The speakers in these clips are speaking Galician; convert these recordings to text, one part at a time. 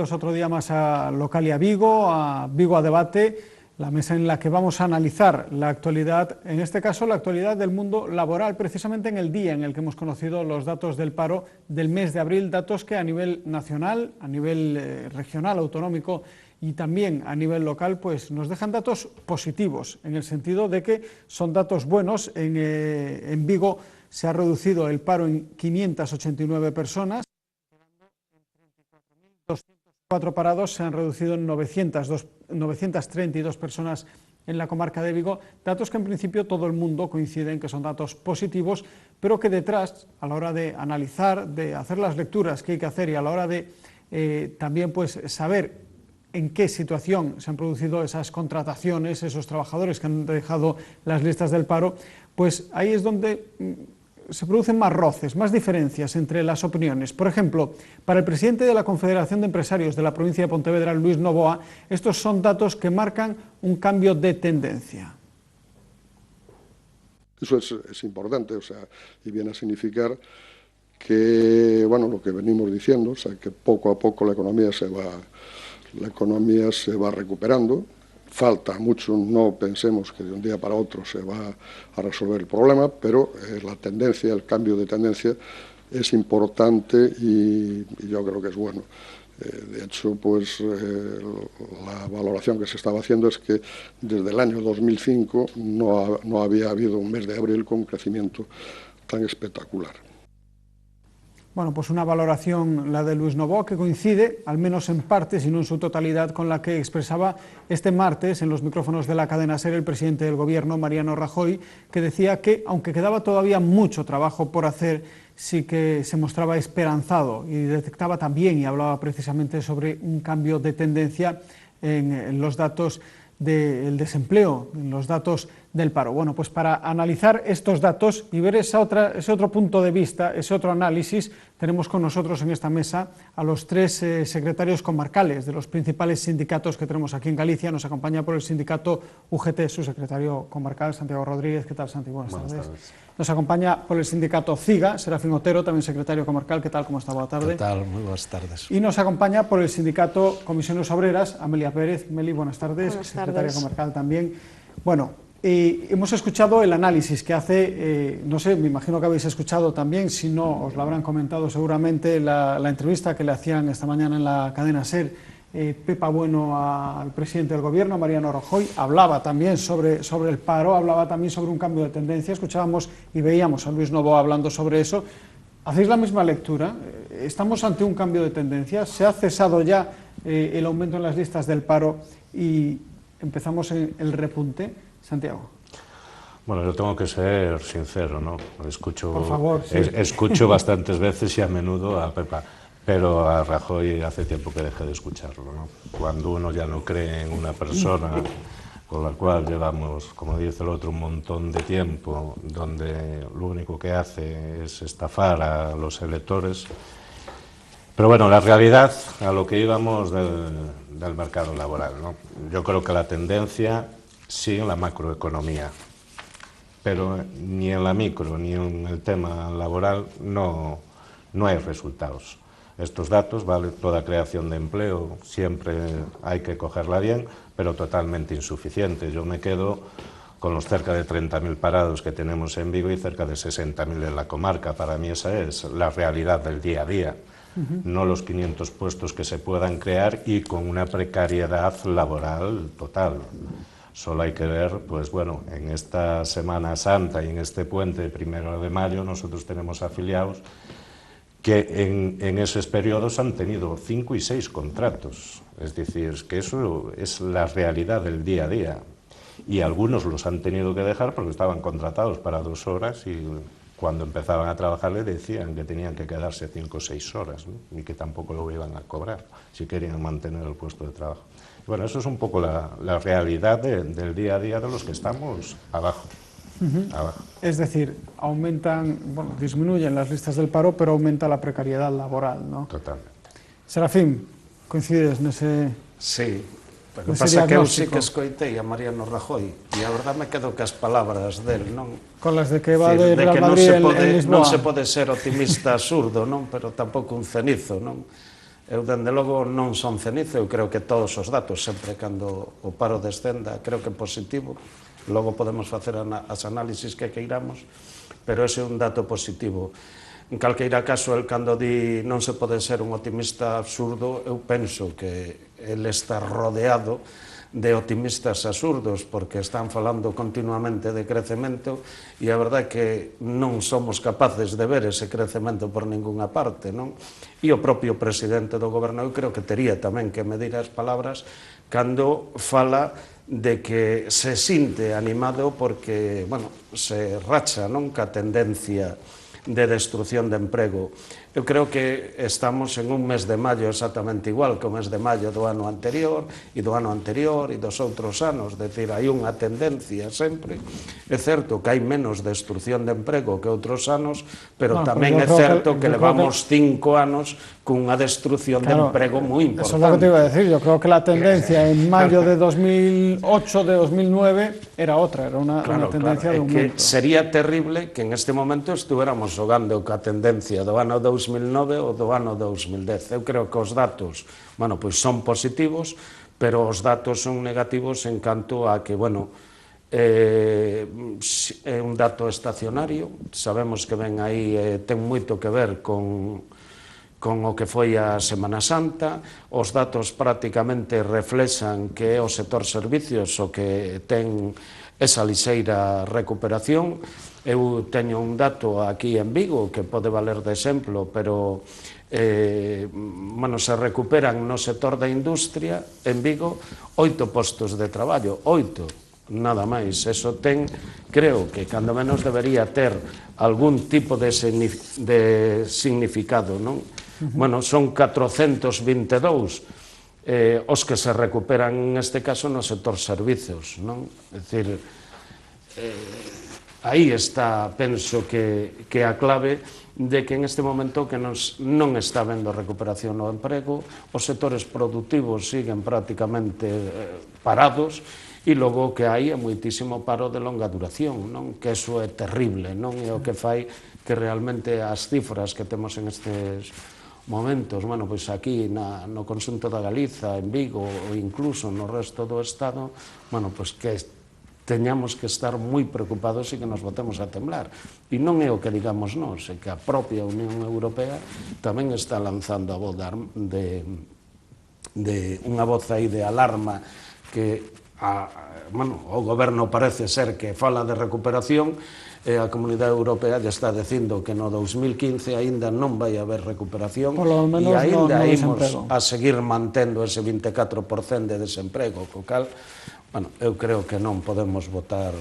bienvenidos otro día más a Localia Vigo a Debate, la mesa en la que vamos a analizar la actualidad, en este caso la actualidad del mundo laboral, precisamente en el día en el que hemos conocido los datos del paro del mes de abril, datos que a nivel nacional, a nivel regional, autonómico y también a nivel local, pues nos dejan datos positivos, en el sentido de que son datos buenos. En Vigo se ha reducido el paro en 589 personas, 204 parados se han reducido en 932 personas en la comarca de Vigo, datos que en principio todo el mundo coincide en que son datos positivos, pero que detrás, a la hora de analizar, de hacer las lecturas que hay que hacer y a la hora de también pues saber en qué situación se han producido esas contrataciones, esos trabajadores que han dejado las listas del paro, pues ahí es donde se producen más roces, más diferencias entre las opiniones. Por ejemplo, para el presidente de la Confederación de Empresarios de la provincia de Pontevedra, Luis Novoa, estos son datos que marcan un cambio de tendencia. Eso es importante, o sea, y viene a significar que, bueno, lo que venimos diciendo, o sea, que poco a poco la economía se va recuperando. Falta mucho, no pensemos que de un día para otro se va a resolver el problema, pero la tendencia, el cambio de tendencia es importante y yo creo que es bueno. De hecho, pues la valoración que se estaba haciendo es que desde el año 2005 no había habido un mes de abril con un crecimiento tan espectacular. Bueno, pues una valoración, la de Luis Novoa, que coincide, al menos en parte, si no en su totalidad, con la que expresaba este martes en los micrófonos de la cadena SER el presidente del Gobierno, Mariano Rajoy, que decía que, aunque quedaba todavía mucho trabajo por hacer, sí que se mostraba esperanzado y detectaba también y hablaba precisamente sobre un cambio de tendencia en los datos del desempleo, en los datos del paro. Bueno, pues para analizar estos datos y ver ese otro punto de vista, ese otro análisis, tenemos con nosotros en esta mesa a los tres secretarios comarcales de los principales sindicatos que tenemos aquí en Galicia. Nos acompaña por el sindicato UGT su secretario comarcal, Santiago Rodríguez. ¿Qué tal, Santi? Buenas tardes. Nos acompaña por el sindicato CIGA, Serafín Otero, también secretario comarcal. ¿Qué tal? ¿Cómo está? Buenas tardes. ¿Qué tal? Muy buenas tardes. Y nos acompaña por el sindicato Comisiones Obreras, Amelia Pérez. Meli, buenas tardes. Buenas secretaria tardes. comarcal también. Bueno, hemos escuchado el análisis que hace, no sé, me imagino que habéis escuchado también, si no os lo habrán comentado seguramente, la entrevista que le hacían esta mañana en la cadena SER Pepa Bueno al presidente del Gobierno, Mariano Rajoy. Hablaba también sobre el paro, hablaba también sobre un cambio de tendencia. Escuchábamos y veíamos a Luis Novoa hablando sobre eso. ¿Hacéis la misma lectura? ¿Estamos ante un cambio de tendencia? ¿Se ha cesado ya el aumento en las listas del paro y empezamos en el repunte? Santiago. Bueno, yo tengo que ser sincero, ¿no? Escucho, por favor, sí. Escucho bastantes veces y a menudo a Pepa, pero a Rajoy hace tiempo que dejé de escucharlo, ¿no? Cuando uno ya no cree en una persona con la cual llevamos, como dice el otro, un montón de tiempo, donde lo único que hace es estafar a los electores. Pero bueno, la realidad, a lo que íbamos del mercado laboral, ¿no? Yo creo que la tendencia sí en la macroeconomía, pero ni en la micro ni en el tema laboral no hay resultados. Estos datos, vale, toda creación de empleo siempre hay que cogerla bien, pero totalmente insuficiente. Yo me quedo con los cerca de 30.000 parados que tenemos en Vigo y cerca de 60.000 en la comarca. Para mí esa es la realidad del día a día, no los 500 puestos que se puedan crear y con una precariedad laboral total. Solo hay que ver, pues bueno, en esta Semana Santa y en este puente 1 de mayo nosotros tenemos afiliados que en esos periodos han tenido 5 y 6 contratos. Es decir, que eso es la realidad del día a día. Y algunos los han tenido que dejar porque estaban contratados para 2 horas y cuando empezaban a trabajar les decían que tenían que quedarse 5 o 6 horas, ¿no? Y que tampoco lo iban a cobrar si querían mantener el puesto de trabajo. Bueno, eso es un poco la realidad del día a día de los que estamos abajo. Abajo. Es decir, disminuyen las listas del paro, pero aumenta la precariedad laboral, ¿no? Totalmente. Serafín, coincides nese... Sí, pero pasa que eu sí que escoitei a Mariano Rajoy e a verdade me quedo cas palabras del, non? Con las de que va de Real Madrid en Lisboa. Non se pode ser optimista zurdo, non? Pero tampouco un cenizo, non? Eu, dende logo, non son cenizo, eu creo que todos os datos, sempre cando o paro descenda, creo que é positivo, logo podemos facer as análisis que queiramos, pero ese é un dato positivo. En calqueira caso, el cando di non se pode ser un optimista absurdo, eu penso que ele está rodeado de optimistas absurdos, porque están falando continuamente de crecemento e a verdade é que non somos capaces de ver ese crecemento por ninguna parte, non? E o propio presidente do goberno, eu creo que tería tamén que medir as palabras cando fala de que se sinte animado porque, bueno, se racha, non, ca tendencia de destrucción de emprego. Eu creo que estamos en un mes de maio exactamente igual que o mes de maio do ano anterior e do ano anterior e dos outros anos, decir, hai unha tendencia sempre. É certo que hai menos destrucción de emprego que outros anos, pero tamén é certo que levamos 5 anos cunha destrucción de emprego moi importante. Eso es lo que te iba a decir, yo creo que la tendencia en mayo de 2008, de 2009, era otra, era una tendencia de aumento. Sería terrible que en este momento estuéramos xogando ca tendencia do ano 2009 ou do ano 2010. Eu creo que os datos, bueno, pois son positivos, pero os datos son negativos en canto a que, bueno, é un dato estacionario, sabemos que ven aí, ten moito que ver con o que foi a Semana Santa, os datos prácticamente reflexan que é o sector servicios o que ten esa lixeira recuperación. Eu teño un dato aquí en Vigo que pode valer de exemplo, pero se recuperan no sector da industria en Vigo 8 postos de traballo, 8, nada máis. Eso ten, creo que cando menos debería ter algún tipo de significado, non? Bueno, son 422 os que se recuperan neste caso no sector servicios, non? É dicir, aí está, penso que a clave de que en este momento que non está habendo recuperación no emprego, os sectores productivos siguen prácticamente parados e logo que hai é moitísimo paro de longa duración, non? Que eso é terrible, non? É o que fai que realmente as cifras que temos en estes momentos, bueno, pois aquí no conxunto da Galiza, en Vigo ou incluso no resto do Estado, bueno, pois que teñamos que estar moi preocupados e que nos botemos a temblar. E non é o que digamos nós, é que a propia Unión Europea tamén está lanzando a voz de unha voz aí de alarma que o goberno parece ser que fala de recuperación e a Comunidade Europea lle está dicindo que no 2015 aínda non vai haber recuperación e aínda imos a seguir mantendo ese 24% de desemprego, co cal, bueno, eu creo que non podemos botar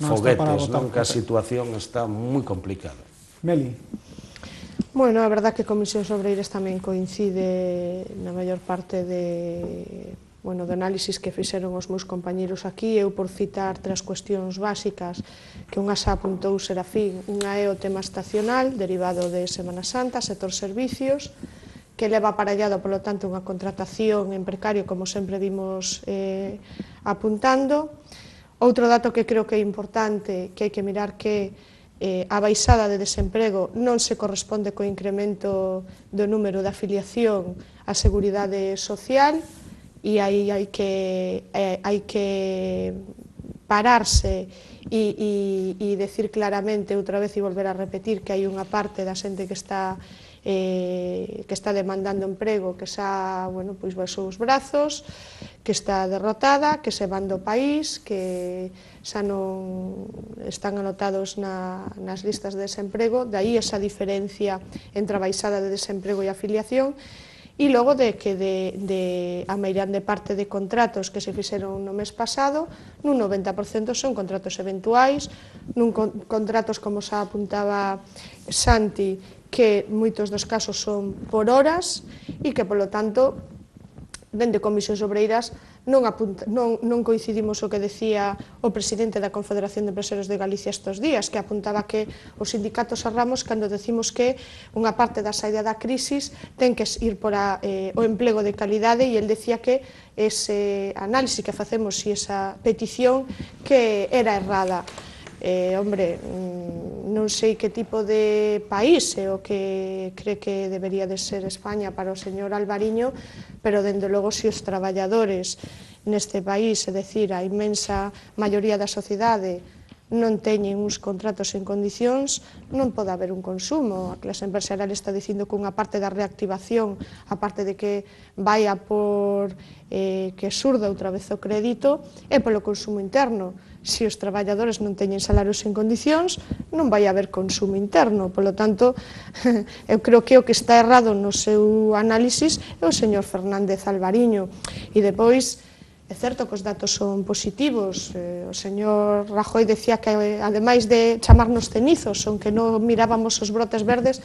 foguetes, non, que a situación está moi complicada. Meli. Bueno, a verdad que Comisións Obreiras tamén coincide na maior parte de análisis que fixeron os meus compañeros aquí. Eu, por citar 3 cuestións básicas que unha xa apuntou Serafín, unha é o tema estacional, derivado de Semana Santa, sector servicios, que leva aparellado, polo tanto, unha contratación en precario, como sempre vimos apuntando. Outro dato que creo que é importante, que hai que mirar que a baixada de desemprego non se corresponde co incremento do número de afiliación á Seguridade Social, e aí hai que pararse e decir claramente outra vez e volver a repetir que hai unha parte da xente que está demandando emprego que xa, bueno, pois baixou os brazos, que está derrotada, que se van do país, que xa non están anotados nas listas de desemprego, dai esa diferencia entre a baixada de desemprego e a afiliación. E logo de que a meirande parte de contratos que se fixeron no mes pasado, nun 90% son contratos eventuais, nun contratos, como xa apuntaba Santi, que moitos dos casos son por horas e que, polo tanto, dende Comisións Obreiras non coincidimos o que decía o presidente da Confederación de Empresarios de Galicia estes días, que apuntaba que os sindicatos erramos cando decimos que unha parte da saída da crisis ten que ir por o emprego de calidade, e el decía que ese análise que facemos e esa petición que era errada. Hombre, non sei que tipo de país é o que cree que debería de ser España para o señor Alvariño, pero dende logo se os traballadores neste país, é dicir, a inmensa maioría da sociedade non teñen uns contratos en condicións, non pode haber un consumo. A clase empresarial está dicindo que unha parte da reactivación, a parte de que vai a por que surda outra vez o crédito, é polo consumo interno. Se os traballadores non teñen salarios en condicións, non vai haber consumo interno. Polo tanto, eu creo que o que está errado no seu análisis é o señor Fernández Alvariño. E depois, é certo que os datos son positivos. O señor Rajoy decía que, ademais de chamarnos cenizos, son que non mirábamos os brotes verdes,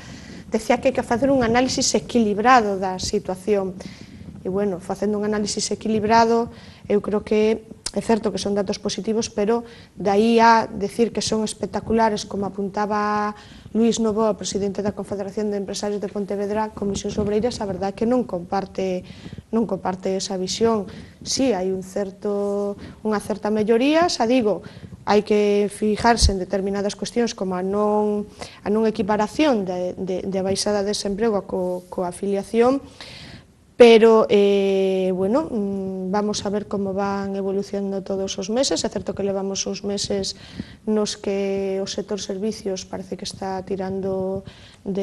decía que hai que facer un análisis equilibrado da situación. E, bueno, facendo un análisis equilibrado, eu creo que é certo que son datos positivos, pero de aí a decir que son espectaculares, como apuntaba Luís Novoa, presidente da Confederación de Empresarios de Pontevedra, Comisións Obreiras, a verdade é que non comparte esa visión. Sí, hai unha certa melloría, xa digo, hai que fijarse en determinadas cuestións como a non equiparación de baixada de desemprego coa afiliación, pero, bueno, vamos a ver como van evolucionando todos os meses. É certo que levamos uns meses nos que o sector servicios parece que está tirando do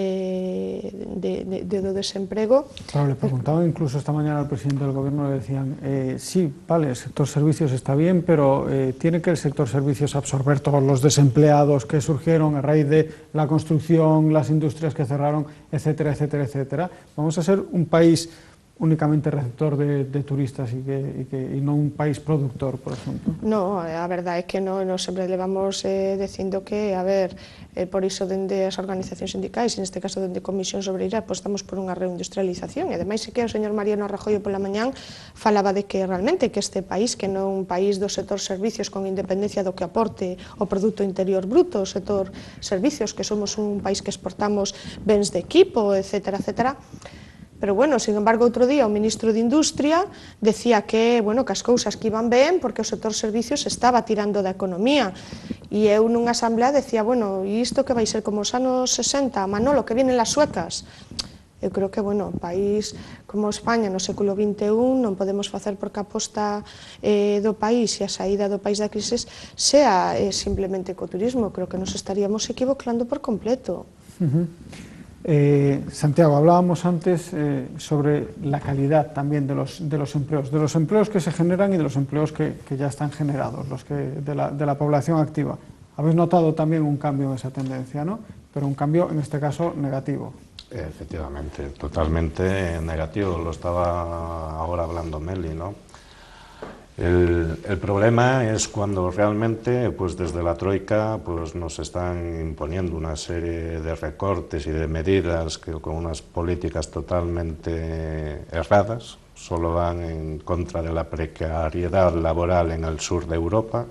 desemprego. Claro, le preguntaban incluso esta mañana al presidente del gobierno, le decían, sí, vale, el sector servicios está bien, pero ¿tiene que el sector servicios absorber todos los desempleados que surgieron a raíz de la construcción, las industrias que cerraron, etcétera, etcétera, etcétera? Vamos a ser un país únicamente receptor de turistas e non un país productor, por exemplo? No, a verdade é que non sempre levamos dicindo que, a ver, por iso dende as organizacións sindicais, neste caso dende Comisións Obreiras, pois estamos por unha reindustrialización, e ademais é que o señor Mariano Rajoy pola mañán falaba de que realmente que este país, que non un país do sector servicios con independencia do que aporte o Produto Interior Bruto, o sector servicios, que somos un país que exportamos bens de equipo, etcétera, etcétera. Pero, bueno, sin embargo, outro día o ministro de Industria decía que, bueno, que as cousas que iban ben porque o sector servicios estaba tirando da economía. E eu nunha asamblea decía, bueno, e isto que vai ser como os anos 60, Manolo, que vienen las suecas? Eu creo que, bueno, un país como España no século XXI non podemos facer porque a aposta do país e a saída do país da crisis sea simplemente co turismo. Creo que nos estaríamos equivocando por completo. Santiago, hablábamos antes sobre la calidad también de los empleos que se generan y de los empleos que ya están generados, de la población activa. Habéis notado también un cambio en esa tendencia, ¿no? Pero un cambio, en este caso, negativo. Efectivamente, totalmente negativo. Lo estaba ahora hablando Meli, ¿no? El problema es cuando realmente, pues desde la Troika, pues nos están imponiendo una serie de recortes y de medidas que con unas políticas totalmente erradas, solo van en contra de la precariedad laboral en el sur de Europa